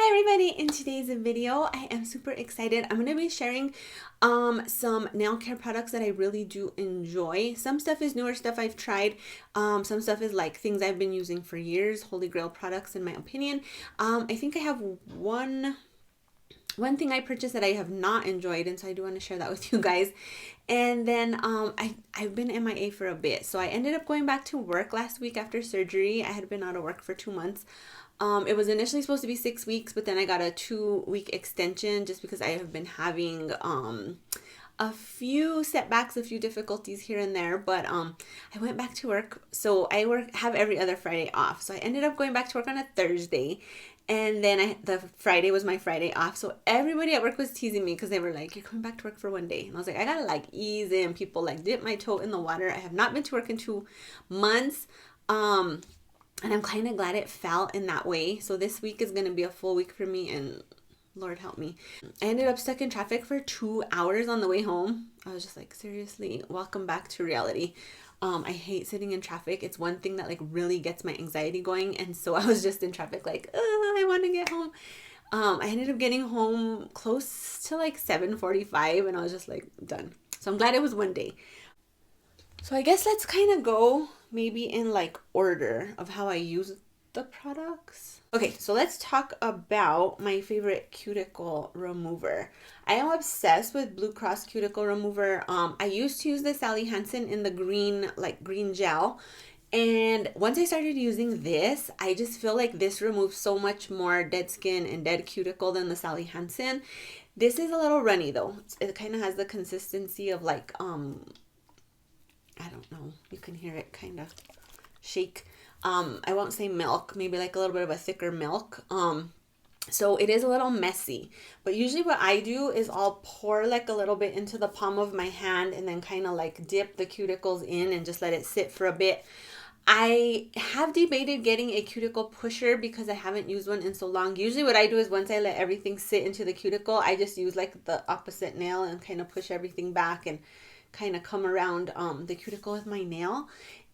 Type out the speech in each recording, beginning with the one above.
Hi everybody, in today's video I am super excited. I'm going to be sharing some nail care products that I really do enjoy. Some stuff is newer stuff I've tried. Some stuff is like things I've been using for years, holy grail products in my opinion. I think I have one thing I purchased that I have not enjoyed, and so I do want to share that with you guys. And then I've been MIA for a bit, so I ended up going back to work last week after surgery. I had been out of work for 2 months. It was initially supposed to be 6 weeks, but then I got a 2-week extension just because I have been having a few setbacks, a few difficulties here and there. But I went back to work, so I have every other Friday off. So I ended up going back to work on a Thursday. And then the Friday was my Friday off. So everybody at work was teasing me because they were like, you're coming back to work for 1 day. And I was like, I gotta like ease in. People like dip my toe in the water. I have not been to work in 2 months. And I'm kind of glad it fell in that way. So this week is going to be a full week for me, and Lord help me. I ended up stuck in traffic for 2 hours on the way home. I was just like, seriously, welcome back to reality. I hate sitting in traffic. It's one thing that like really gets my anxiety going. And so I was just in traffic like, I want to get home. I ended up getting home close to like 7:45, and I was just like done. So I'm glad it was 1 day. So I guess let's kind of go maybe in like order of how I use the products. Okay, so let's talk about my favorite cuticle remover. I am obsessed with Blue Cross cuticle remover. I used to use the Sally Hansen in the green gel. And once I started using this, I just feel like this removes so much more dead skin and dead cuticle than the Sally Hansen. This is a little runny though. It kind of has the consistency of like, I don't know, you can hear it kind of shake. I won't say milk, maybe like a little bit of a thicker milk. So it is a little messy, but usually what I do is I'll pour like a little bit into the palm of my hand and then kind of like dip the cuticles in and just let it sit for a bit. I have debated getting a cuticle pusher because I haven't used one in so long. Usually what I do is once I let everything sit into the cuticle, I just use like the opposite nail and kind of push everything back and kind of come around the cuticle with my nail.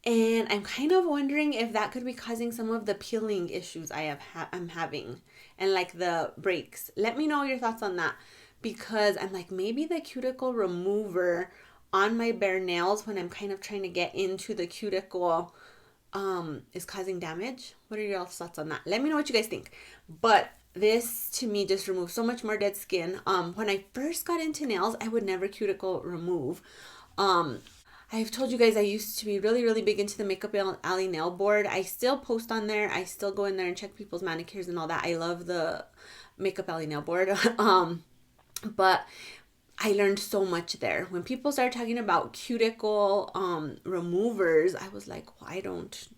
And I'm kind of wondering if that could be causing some of the peeling issues I'm having and like the breaks. Let me know your thoughts on that, because I'm like, maybe the cuticle remover on my bare nails when I'm kind of trying to get into the cuticle is causing damage. What are your thoughts on that? Let me know what you guys think. But this to me just removes so much more dead skin. When I first got into nails, I would never cuticle remove. I've told you guys I used to be really, really big into the Makeup Alley nail board. I still post on there. I still go in there and check people's manicures and all that. I love the Makeup Alley nail board. But I learned so much there. When people started talking about cuticle removers, I was like, well, I don't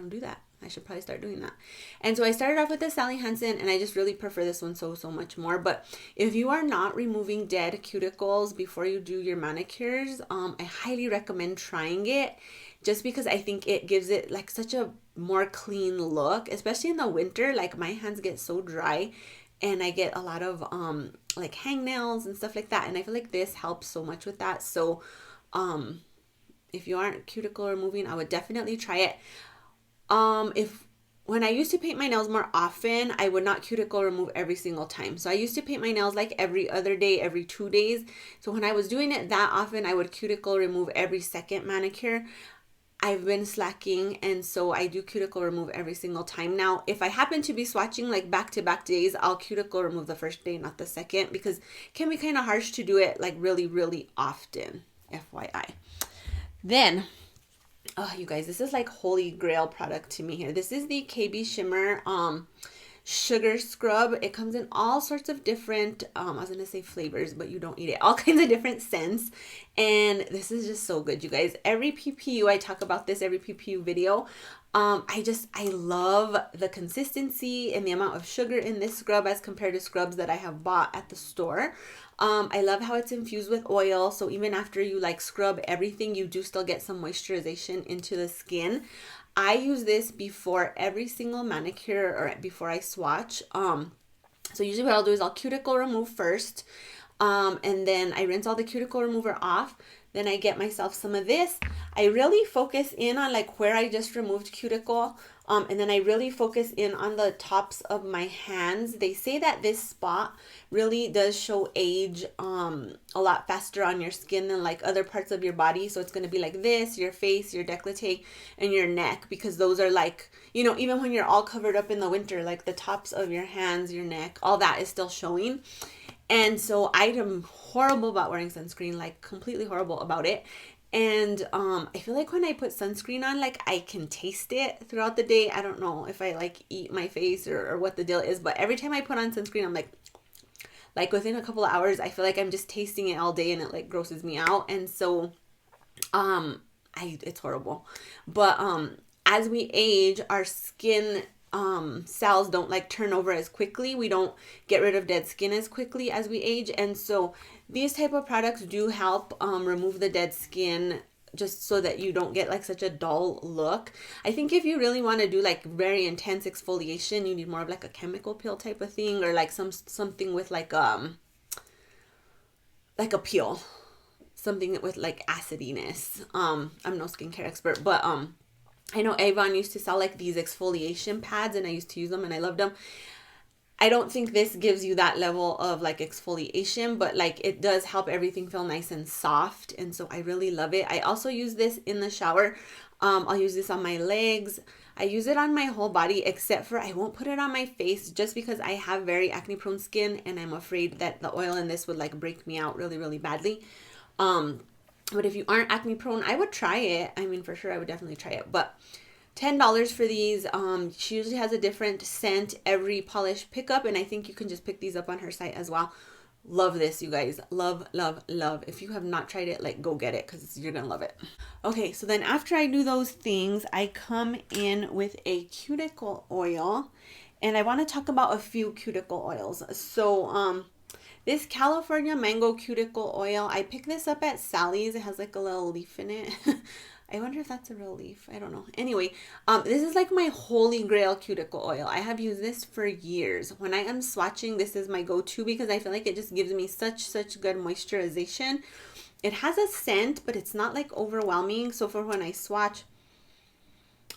do that. I should probably start doing that. And so I started off with the Sally Hansen, and I just really prefer this one so much more. But if you are not removing dead cuticles before you do your manicures, I highly recommend trying it, just because I think it gives it like such a more clean look, especially in the winter. Like my hands get so dry and I get a lot of like hangnails and stuff like that, and I feel like this helps so much with that. So if you aren't cuticle removing, I would definitely try it. When I used to paint my nails more often, I would not cuticle remove every single time. So I used to paint my nails like every other day, every 2 days. So when I was doing it that often, I would cuticle remove every second manicure. I've been slacking, and so I do cuticle remove every single time. Now, if I happen to be swatching like back-to-back days, I'll cuticle remove the first day, not the second, because it can be kind of harsh to do it like really, really often, FYI. Then, oh, you guys, this is like holy grail product to me here. This is the KBShimmer sugar scrub. It comes in all sorts of different, I was going to say flavors, but you don't eat it. All kinds of different scents. And this is just so good, you guys. Every PPU, I talk about this, every PPU video. I love the consistency and the amount of sugar in this scrub as compared to scrubs that I have bought at the store. I love how it's infused with oil. So even after you like scrub everything, you do still get some moisturization into the skin. I use this before every single manicure or before I swatch. So usually what I'll do is I'll cuticle remove first. And then I rinse all the cuticle remover off. Then I get myself some of this. I really focus in on like where I just removed cuticle. And then I really focus in on the tops of my hands. They say that this spot really does show age a lot faster on your skin than like other parts of your body. So it's going to be like this, your face, your décolleté, and your neck, because those are like, you know, even when you're all covered up in the winter, like the tops of your hands, your neck, all that is still showing. And so I am horrible about wearing sunscreen, like completely horrible about it. And I feel like when I put sunscreen on, like I can taste it throughout the day. I don't know if I like eat my face or what the deal is, but every time I put on sunscreen, I'm like within a couple of hours, I feel like I'm just tasting it all day and it like grosses me out. And so it's horrible. But as we age, our skin cells don't like turn over as quickly. We don't get rid of dead skin as quickly as we age. And so these type of products do help remove the dead skin, just so that you don't get like such a dull look. I think if you really want to do like very intense exfoliation, you need more of like a chemical peel type of thing, or like something with like a peel, something with like acidiness. I'm no skincare expert, but I know Avon used to sell like these exfoliation pads, and I used to use them and I loved them. I don't think this gives you that level of like exfoliation, but like it does help everything feel nice and soft. And so I really love it. I also use this in the shower. I'll use this on my legs. I use it on my whole body, except for I won't put it on my face, just because I have very acne prone skin and I'm afraid that the oil in this would like break me out really, really badly. But if you aren't acne prone, I would try it. I mean, for sure, I would definitely try it. But $10 for these. She usually has a different scent every polish pickup, and I think you can just pick these up on her site as well. Love this, you guys. Love, love, love. If you have not tried it, like go get it, because you're gonna love it. Okay, so then after I do those things, I come in with a cuticle oil, and I want to talk about a few cuticle oils. So this California Mango Cuticle Oil, I picked this up at Sally's. It has like a little leaf in it. I wonder if that's a real leaf. I don't know. Anyway, this is like my holy grail cuticle oil. I have used this for years. When I am swatching, this is my go-to, because I feel like it just gives me such good moisturization. It has a scent, but it's not like overwhelming. So for when I swatch,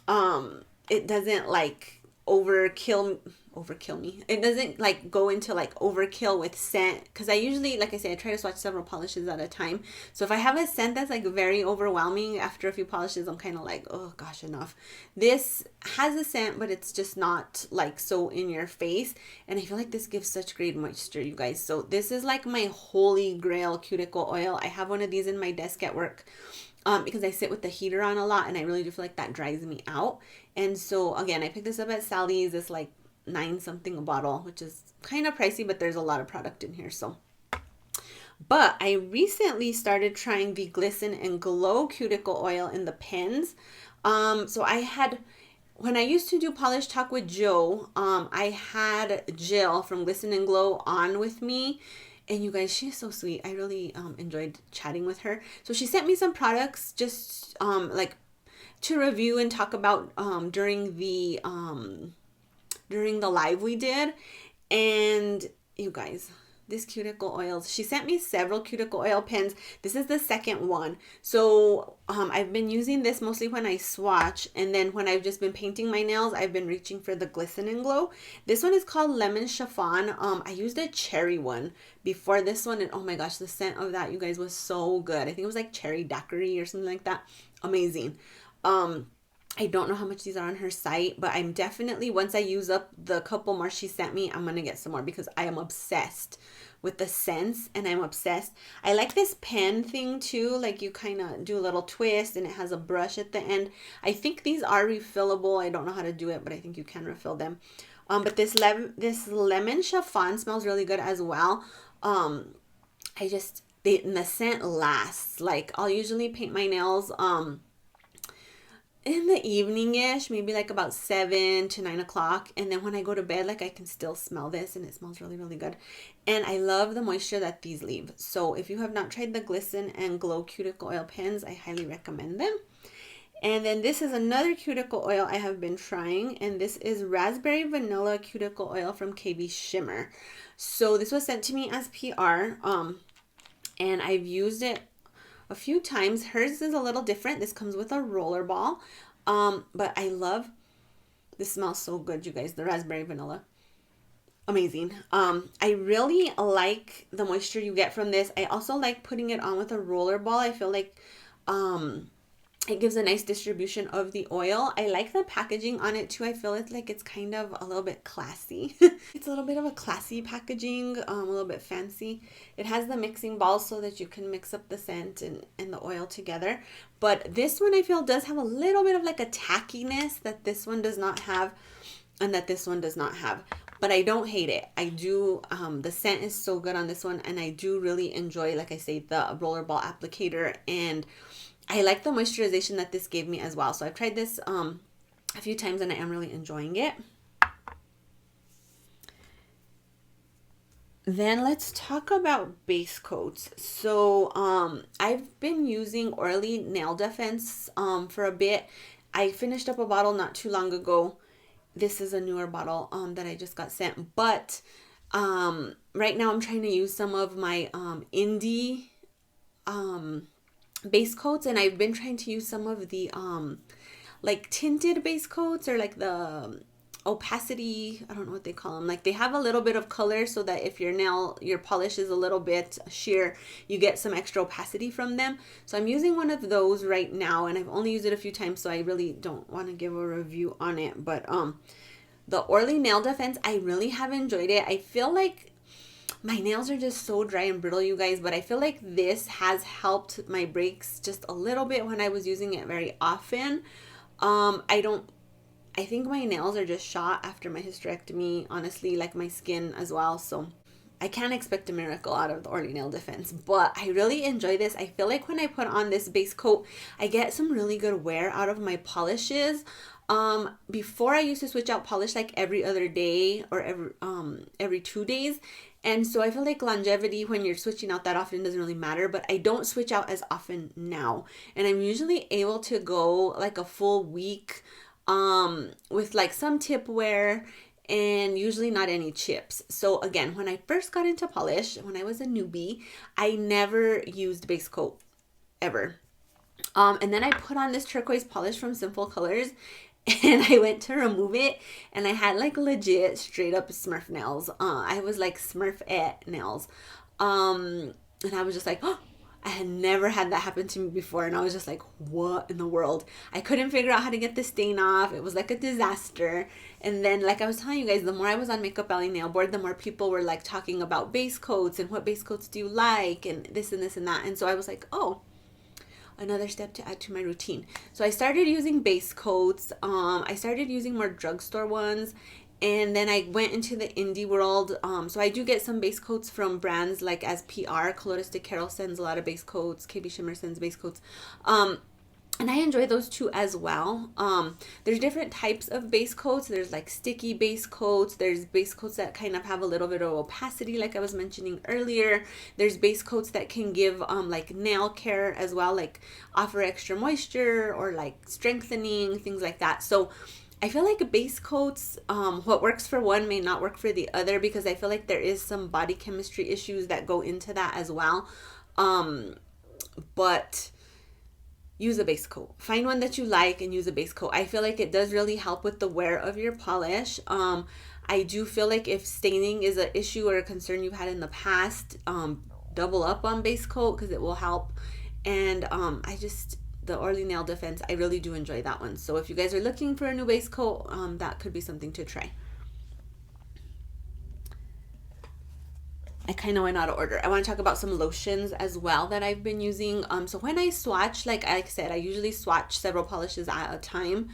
it doesn't like overkill me. It doesn't like go into like overkill with scent, because I usually, like I say, I try to swatch several polishes at a time. So if I have a scent that's like very overwhelming after a few polishes, I'm kind of like, oh gosh, enough. This has a scent, but it's just not like so in your face, and I feel like this gives such great moisture, you guys. So this is like my holy grail cuticle oil. I have one of these in my desk at work, because I sit with the heater on a lot, and I really do feel like that dries me out. And so again, I picked this up at Sally's. It's like $9 something a bottle, which is kind of pricey, but there's a lot of product in here. So, but I recently started trying the Glisten and Glow cuticle oil in the pens. So I had, when I used to do Polish Talk with Joe, I had Jill from Glisten and Glow on with me. And you guys, she's so sweet. I really enjoyed chatting with her. So she sent me some products just like to review and talk about during the live we did. And you guys, this cuticle oils, she sent me several cuticle oil pens. This is the second one. So I've been using this mostly when I swatch, and then when I've just been painting my nails, I've been reaching for the Glisten and Glow. This one is called Lemon Chiffon. I used a cherry one before this one, and oh my gosh, the scent of that, you guys, was so good. I think it was like cherry daiquiri or something like that. Amazing. I don't know how much these are on her site, but I'm definitely, once I use up the couple more she sent me, I'm going to get some more, because I am obsessed with the scents, and I'm obsessed. I like this pen thing too. Like you kind of do a little twist and it has a brush at the end. I think these are refillable. I don't know how to do it, but I think you can refill them. But this lemon chiffon smells really good as well. And the scent lasts. Like I'll usually paint my nails, in the evening-ish, maybe like about 7 to 9 o'clock. And then when I go to bed, like I can still smell this, and it smells really, really good. And I love the moisture that these leave. So if you have not tried the Glisten and Glow cuticle oil pens, I highly recommend them. And then this is another cuticle oil I have been trying, and this is Raspberry Vanilla Cuticle Oil from KBShimmer. So this was sent to me as PR, and I've used it a few times. Hers is a little different. This comes with a roller ball. But I love, this smells so good, you guys, the raspberry vanilla. Amazing. I really like the moisture you get from this. I also like putting it on with a roller ball. I feel like it gives a nice distribution of the oil. I like the packaging on it too. I feel like it's kind of a little bit classy. It's a little bit of a classy packaging, a little bit fancy. It has the mixing balls so that you can mix up the scent and the oil together. But this one I feel does have a little bit of like a tackiness that this one does not have and that this one does not have. But I don't hate it. I do, the scent is so good on this one, and I do really enjoy, like I say, the rollerball applicator, and I like the moisturization that this gave me as well. So I've tried this a few times and I am really enjoying it. Then let's talk about base coats. So I've been using Orly Nail Defense for a bit. I finished up a bottle not too long ago. This is a newer bottle that I just got sent. But right now I'm trying to use some of my indie base coats, and I've been trying to use some of the like tinted base coats, or like the opacity, I don't know what they call them. Like they have a little bit of color so that if your polish is a little bit sheer, you get some extra opacity from them. So I'm using one of those right now, and I've only used it a few times, so I really don't want to give a review on it. But the Orly Nail Defense, I really have enjoyed it. I feel like my nails are just so dry and brittle, you guys, but I feel like this has helped my breaks just a little bit when I was using it very often. I think my nails are just shot after my hysterectomy, honestly, like my skin as well. So I can't expect a miracle out of the Orly Nail Defense, but I really enjoy this. I feel like when I put on this base coat, I get some really good wear out of my polishes. Before I used to switch out polish like every other day or every 2 days. And so I feel like longevity when you're switching out that often doesn't really matter, but I don't switch out as often now. And I'm usually able to go like a full week with like some tip wear and usually not any chips. So again, when I first got into polish, when I was a newbie, I never used base coat ever. And then I put on this turquoise polish from Simple Colors, and I went to remove it, and I had like legit straight up Smurf nails. I was like Smurfette nails. And I was just like, oh, I had never had that happen to me before, and I was just like, what in the world? I couldn't figure out how to get the stain off. It was like a disaster. And then, like I was telling you guys, the more I was on Makeup Alley Nail Board, the more people were like talking about base coats and what base coats do you like, and this and this and that. And so I was like, oh, another step to add to my routine. So I started using base coats. I started using more drugstore ones, and then I went into the indie world. So I do get some base coats from brands like as PR. Colores de Carol sends a lot of base coats. KBShimmer sends base coats. And I enjoy those too as well. There's different types of base coats. There's like sticky base coats. There's base coats that kind of have a little bit of opacity, like I was mentioning earlier. There's base coats that can give like nail care as well, like offer extra moisture or like strengthening, things like that. So I feel like base coats, what works for one may not work for the other, because I feel like there is some body chemistry issues that go into that as well. But use a base coat. Find one that you like and use a base coat. I feel like it does really help with the wear of your polish. I do feel like if staining is an issue or a concern you've had in the past, double up on base coat because it will help. And the Orly Nail Defense, I really do enjoy that one. So if you guys are looking for a new base coat, that could be something to try. I kind of went out of order. I want to talk about some lotions as well that I've been using. So when I swatch, like I said, I usually swatch several polishes at a time,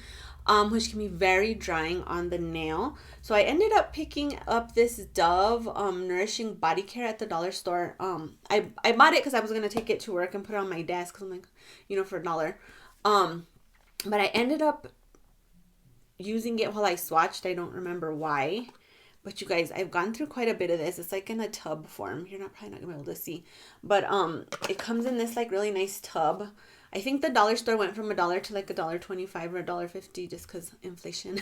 which can be very drying on the nail. So I ended up picking up this Dove Nourishing Body Care at the dollar store. I bought it because I was going to take it to work and put it on my desk because I'm like, for $1. But I ended up using it while I swatched. I don't remember why. But you guys, I've gone through quite a bit of this. It's like in a tub form. You're probably not gonna be able to see. But it comes in this like really nice tub. I think the dollar store went from $1 to like $1.25 or $1.50 just because inflation.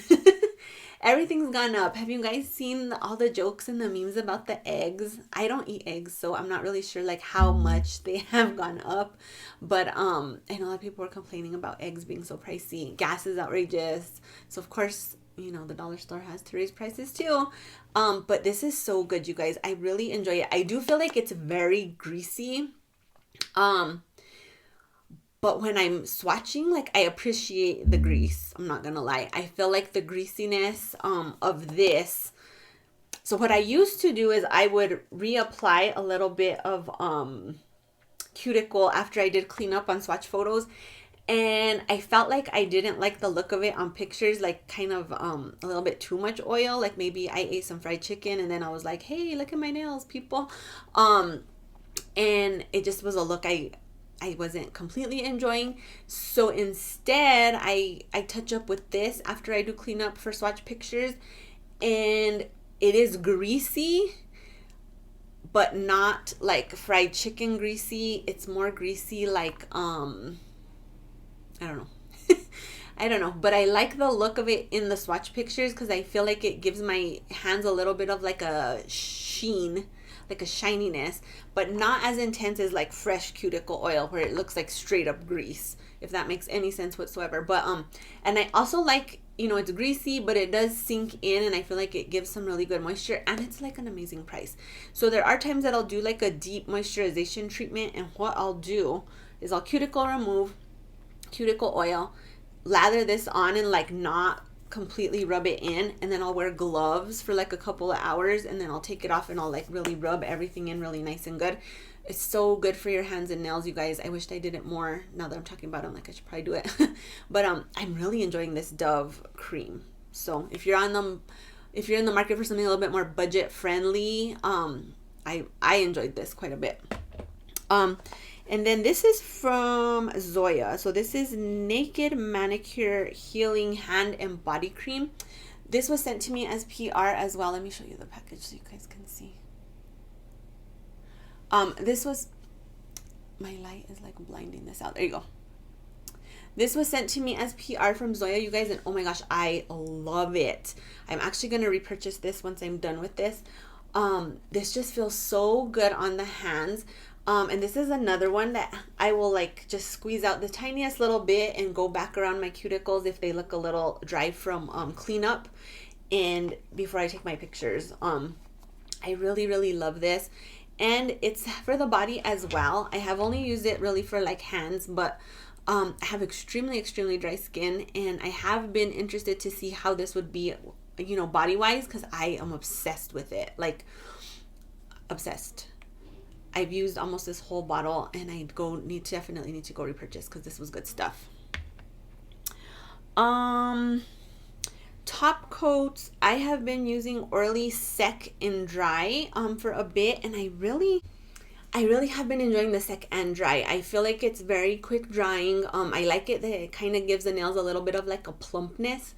Everything's gone up. Have you guys seen all the jokes and the memes about the eggs? I don't eat eggs, so I'm not really sure like how much they have gone up. But I know a lot of people are complaining about eggs being so pricey. Gas is outrageous. So of course, you know, the dollar store has to raise prices too. But this is so good, you guys. I really enjoy it. I do feel like it's very greasy. But when I'm swatching, like, I appreciate the grease. I'm not gonna lie. I feel like the greasiness of this. So what I used to do is I would reapply a little bit of cuticle after I did clean up on swatch photos. And I felt like I didn't like the look of it on pictures, like kind of a little bit too much oil. Like maybe I ate some fried chicken and then I was like, hey, look at my nails, people. And it just was a look I wasn't completely enjoying. So instead, I touch up with this after I do clean up for swatch pictures. And it is greasy, but not like fried chicken greasy. It's more greasy like, I don't know. I don't know. But I like the look of it in the swatch pictures because I feel like it gives my hands a little bit of like a sheen, like a shininess, but not as intense as like fresh cuticle oil where it looks like straight up grease, if that makes any sense whatsoever. But and I also like, you know, it's greasy, but it does sink in, and I feel like it gives some really good moisture, and it's like an amazing price. So there are times that I'll do like a deep moisturization treatment, and what I'll do is I'll cuticle remove, cuticle oil, lather this on and like not completely rub it in, and then I'll wear gloves for like a couple of hours, and then I'll take it off and I'll like really rub everything in really nice and good. It's so good for your hands and nails, you guys. I wished I did it more. Now that I'm talking about it, I'm like, I should probably do it. But I'm really enjoying this Dove cream. So if you're in the market for something a little bit more budget friendly, I enjoyed this quite a bit. And then this is from Zoya. So this is Naked Manicure Healing Hand and Body Cream. This was sent to me as PR as well. Let me show you the package so you guys can see. This was, my light is like blinding this out. There you go. This was sent to me as PR from Zoya, you guys, and oh my gosh, I love it. I'm actually going to repurchase this once I'm done with this. This just feels so good on the hands. And this is another one that I will like just squeeze out the tiniest little bit and go back around my cuticles if they look a little dry from cleanup, and before I take my pictures. I really, really love this. And it's for the body as well. I have only used it really for like hands, but I have extremely, extremely dry skin, and I have been interested to see how this would be, you know, body wise, because I am obsessed with it, like obsessed. I've used almost this whole bottle, and I definitely need to go repurchase because this was good stuff. Top coats, I have been using Orly Sec N Dry for a bit, and I really have been enjoying the Sec N Dry. I feel like it's very quick drying. I like it that it kind of gives the nails a little bit of like a plumpness,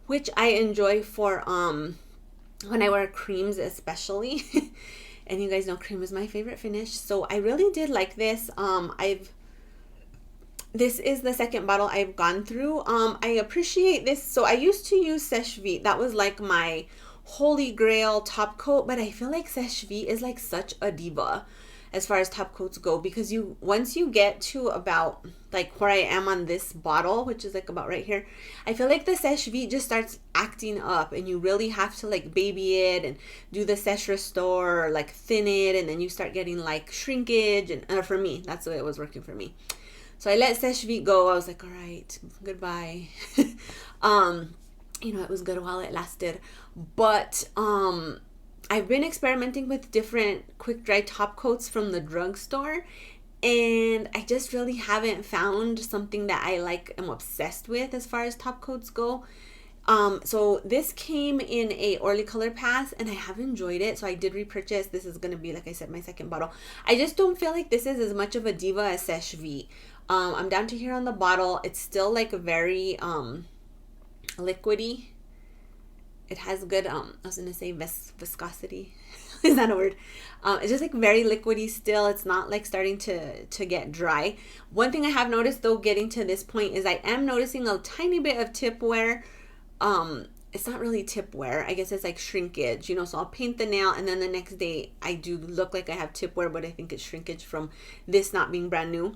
which I enjoy for when I wear creams especially. And you guys know cream is my favorite finish, so I really did like this. This is the second bottle I've gone through. I appreciate this. So I used to use Sèche Vite. That was like my holy grail top coat, but I feel like Sèche Vite is like such a diva as far as top coats go, because once you get to about like where I am on this bottle, which is like about right here, I feel like the Sèche Vite just starts acting up, and you really have to like baby it and do the Sèche Restore or like thin it, and then you start getting like shrinkage, and for me, that's the way it was working for me. So I let Sèche Vite go. I was like, all right, goodbye. You know, it was good while it lasted, but I've been experimenting with different quick dry top coats from the drugstore, and I just really haven't found something that I like am obsessed with as far as top coats go. So this came in a Orly Color Pass, and I have enjoyed it, so I did repurchase. This is going to be, like I said, my second bottle. I just don't feel like this is as much of a diva as Sèche Vite. I'm down to here on the bottle. It's still like very liquidy. It has good, I was going to say viscosity. Is that a word? It's just like very liquidy still. It's not like starting to get dry. One thing I have noticed though, getting to this point, is I am noticing a tiny bit of tip wear it's not really tip wear. I guess it's like shrinkage, you know, so I'll paint the nail and then the next day I do look like I have tip wear, but I think it's shrinkage from this not being brand new.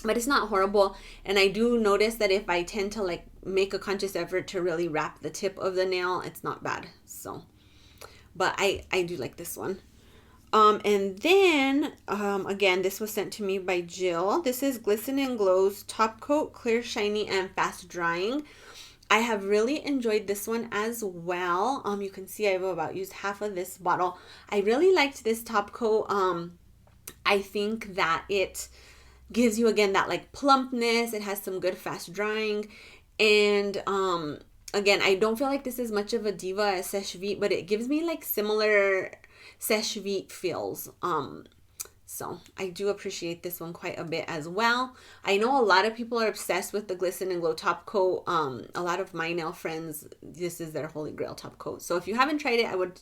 But it's not horrible. And I do notice that if I tend to like make a conscious effort to really wrap the tip of the nail, it's not bad. So, but I do like this one. And then, again, this was sent to me by Jill. This is Glisten and Glow's Top Coat, Clear, Shiny, and Fast Drying. I have really enjoyed this one as well. You can see I've about used half of this bottle. I really liked this top coat. I think that it gives you, again, that like plumpness. It has some good fast drying. And again, I don't feel like this is much of a diva as Seche Vite, but it gives me like similar Seche Vite feels. So I do appreciate this one quite a bit as well. I know a lot of people are obsessed with the Glisten and Glow top coat. A lot of my nail friends, this is their holy grail top coat. So if you haven't tried it, I would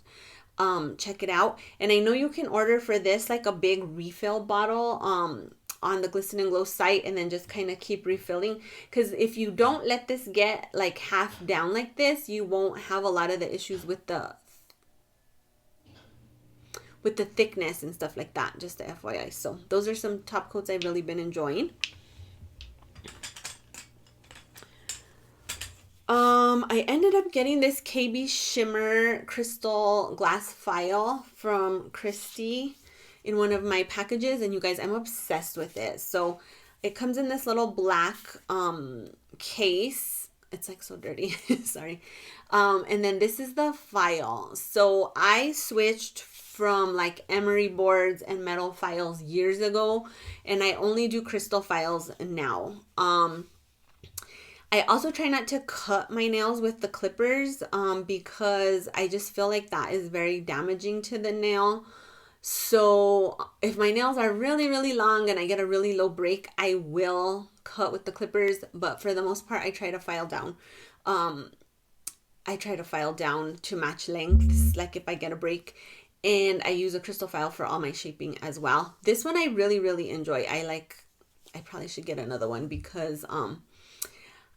check it out. And I know you can order for this like a big refill bottle on the Glisten and Glow site, and then just kind of keep refilling, because if you don't let this get like half down like this, you won't have a lot of the issues with the thickness and stuff like that, just the FYI. So those are some top coats I've really been enjoying. I ended up getting this KBShimmer crystal glass file from Christy in one of my packages, and you guys, I'm obsessed with it. So it comes in this little black case. It's like so dirty. Sorry. And then this is the file. So I switched from like emery boards and metal files years ago, and I only do crystal files now. I also try not to cut my nails with the clippers because I just feel like that is very damaging to the nail. So if my nails are really, really long and I get a really low break, I will cut with the clippers. But for the most part, I try to file down. I try to file down to match lengths, like if I get a break. And I use a crystal file for all my shaping as well. This one I really, really enjoy. I probably should get another one because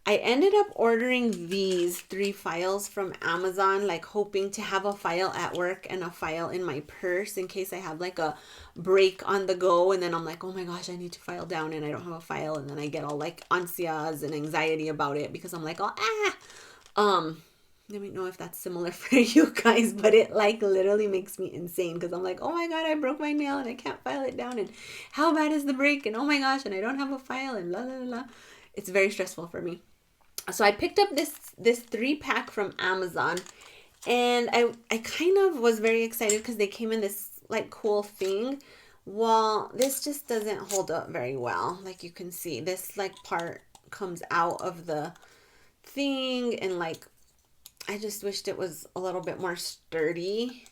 I ended up ordering these 3 files from Amazon, like hoping to have a file at work and a file in my purse in case I have like a break on the go. And then I'm like, oh my gosh, I need to file down and I don't have a file. And then I get all like ansias and anxiety about it because I'm like, let me know if that's similar for you guys, but it like literally makes me insane because I'm like, oh my God, I broke my nail and I can't file it down. And how bad is the break? And oh my gosh, and I don't have a file and blah, blah, blah. It's very stressful for me. So I picked up this 3-pack from Amazon, and I kind of was very excited because they came in this like cool thing. Well, this just doesn't hold up very well. Like you can see, this like part comes out of the thing, and like I just wished it was a little bit more sturdy.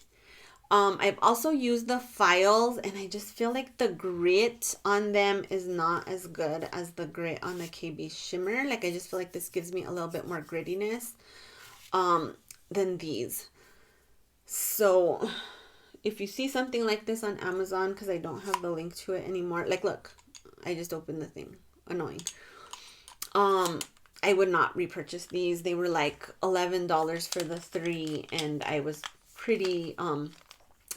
I've also used the files, and I just feel like the grit on them is not as good as the grit on the KBShimmer. Like I just feel like this gives me a little bit more grittiness than these. So if you see something like this on Amazon, because I don't have the link to it anymore, like look, I just opened the thing. Annoying. I would not repurchase these. They were like $11 for the 3, and I was pretty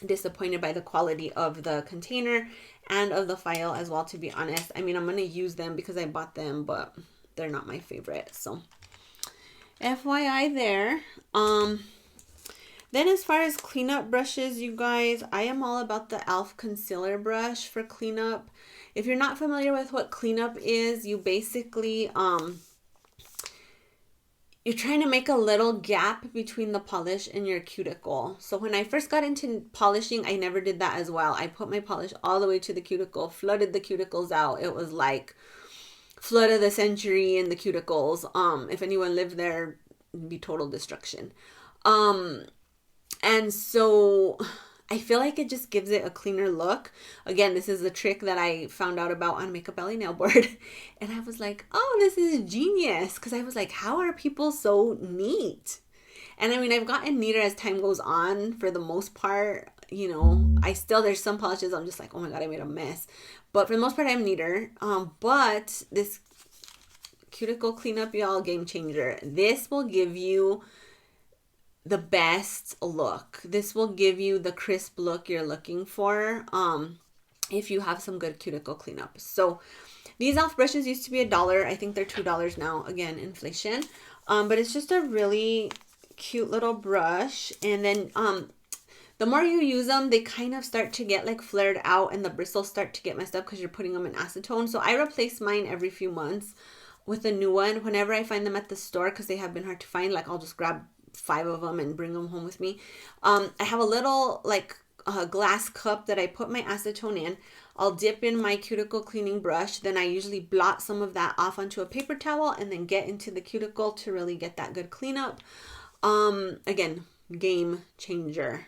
disappointed by the quality of the container and of the file as well, to be honest. I mean, I'm going to use them because I bought them, but they're not my favorite. So FYI there. Then as far as cleanup brushes, you guys, I am all about the e.l.f. concealer brush for cleanup. If you're not familiar with what cleanup is, you basically you're trying to make a little gap between the polish and your cuticle. So when I first got into polishing, I never did that as well. I put my polish all the way to the cuticle, flooded the cuticles out. It was like flood of the century in the cuticles. If anyone lived there, it'd be total destruction. And so I feel like it just gives it a cleaner look. Again, this is the trick that I found out about on Makeup Belly Nail Board. And I was like, oh, this is genius. Because I was like, how are people so neat? And I mean, I've gotten neater as time goes on for the most part. You know, there's some polishes I'm just like, oh my God, I made a mess. But for the most part, I'm neater. But this cuticle cleanup, y'all, game changer. This will give you the best look. This will give you the crisp look you're looking for if you have some good cuticle cleanup. So these e.l.f. brushes used to be $1. I think they're $2 now. Again, inflation. But it's just a really cute little brush. And then the more you use them, they kind of start to get like flared out and the bristles start to get messed up because you're putting them in acetone. So I replace mine every few months with a new one whenever I find them at the store, because they have been hard to find. Like I'll just grab 5 of them and bring them home with me. I have a little like glass cup that I put my acetone in. I'll dip in my cuticle cleaning brush. Then I usually blot some of that off onto a paper towel and then get into the cuticle to really get that good cleanup. Again, game changer.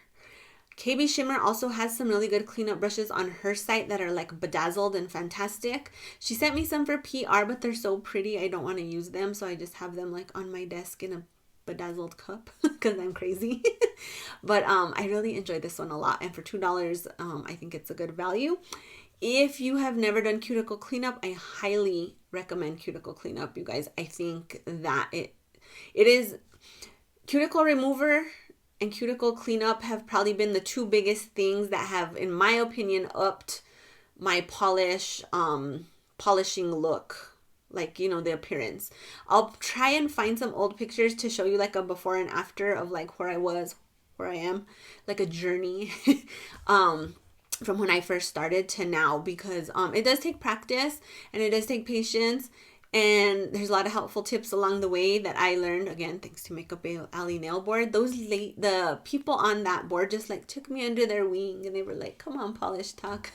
KBShimmer also has some really good cleanup brushes on her site that are like bedazzled and fantastic. She sent me some for PR, but they're so pretty I don't want to use them, so I just have them like on my desk in a bedazzled cup because I'm crazy. But I really enjoyed this one a lot, and for $2 I think it's a good value. If you have never done cuticle cleanup, I highly recommend cuticle cleanup, you guys. I think that it is cuticle remover and cuticle cleanup have probably been the 2 biggest things that have, in my opinion, upped my polishing look. Like, you know, the appearance. I'll try and find some old pictures to show you like a before and after of like where I was, where I am, like a journey from when I first started to now, because it does take practice and it does take patience, and there's a lot of helpful tips along the way that I learned, again, thanks to Makeup Alley Nail Board. The people on that board just like took me under their wing and they were like, come on, polish talk.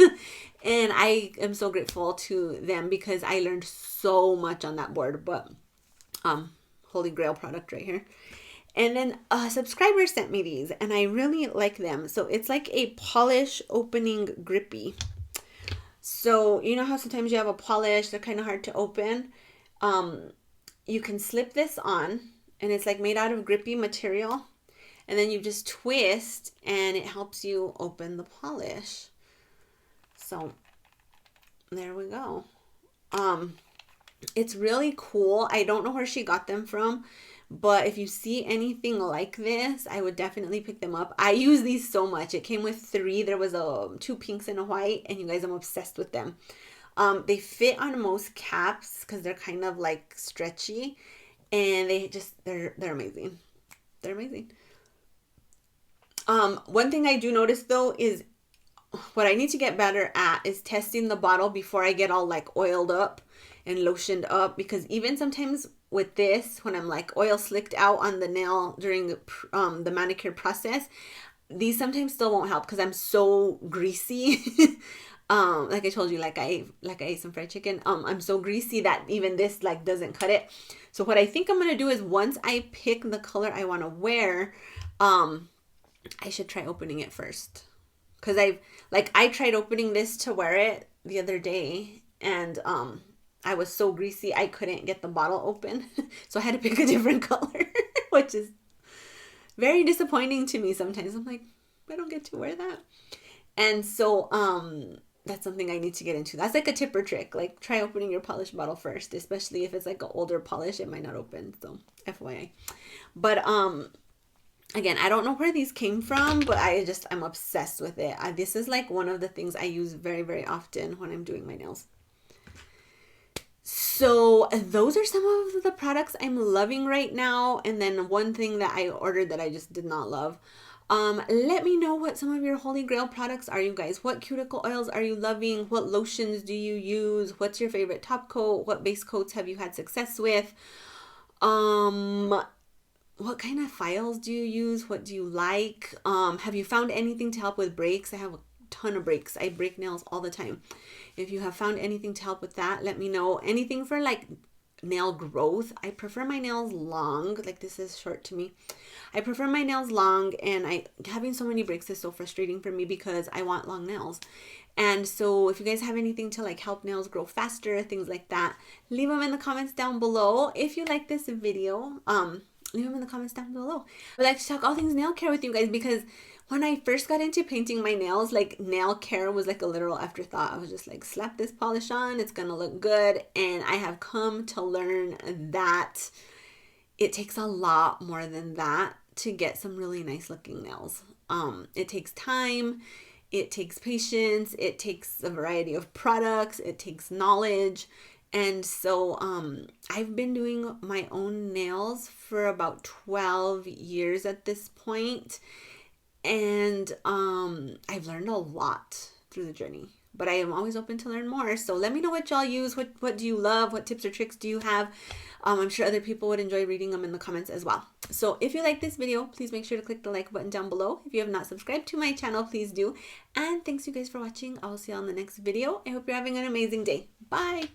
And I am so grateful to them because I learned so much on that board. But holy grail product right here. And then a subscriber sent me these and I really like them. So it's like a polish opening grippy. So you know how sometimes you have a polish, they're kind of hard to open. You can slip this on and it's like made out of grippy material, and then you just twist and it helps you open the polish. So there we go. It's really cool. I don't know where she got them from, but if you see anything like this, I would definitely pick them up. I use these so much. It came with 3. There was 2 pinks and a white, and you guys, I'm obsessed with them. They fit on most caps because they're kind of like stretchy, and they're amazing. They're amazing. One thing I do notice though is what I need to get better at is testing the bottle before I get all like oiled up and lotioned up, because even sometimes with this, when I'm like oil slicked out on the nail during the manicure process, these sometimes still won't help because I'm so greasy. Like I told you, like I ate some fried chicken. I'm so greasy that even this like doesn't cut it. So what I think I'm gonna do is once I pick the color I want to wear, I should try opening it first, because I tried opening this to wear it the other day, and I was so greasy I couldn't get the bottle open, so I had to pick a different color, which is very disappointing to me sometimes. I'm like, I don't get to wear that. And so that's something I need to get into. That's like a tip or trick. Like, try opening your polish bottle first, especially if it's like an older polish, it might not open. So FYI. But again, I don't know where these came from, but I'm obsessed with it. This is like one of the things I use very, very often when I'm doing my nails. So those are some of the products I'm loving right now. And then one thing that I ordered that I just did not love. Let me know what some of your holy grail products are, you guys. What cuticle oils are you loving? What lotions do you use? What's your favorite top coat? What base coats have you had success with? What kind of files do you use? What do you like? Have you found anything to help with breaks? I have a ton of breaks. I break nails all the time. If you have found anything to help with that, let me know. Anything for like nail growth. I prefer my nails long. Like, this is short to me. I prefer my nails long, and having so many breaks is so frustrating for me because I want long nails. And so if you guys have anything to like help nails grow faster, things like that, leave them in the comments down below. If you like this video, leave them in the comments down below. I'd like to talk all things nail care with you guys, because when I first got into painting my nails, like, nail care was like a literal afterthought. I was just like, slap this polish on, it's gonna look good. And I have come to learn that it takes a lot more than that to get some really nice looking nails. It takes time, it takes patience, it takes a variety of products, it takes knowledge. And so I've been doing my own nails for about 12 years at this point, and I've learned a lot through the journey, but I am always open to learn more. So let me know what y'all use. What do you love? What tips or tricks do you have? I'm sure other people would enjoy reading them in the comments as well. So if you like this video, please make sure to click the like button down below. If you have not subscribed to my channel, please do. And thanks you guys for watching. I will see you on the next video. I hope you're having an amazing day. Bye.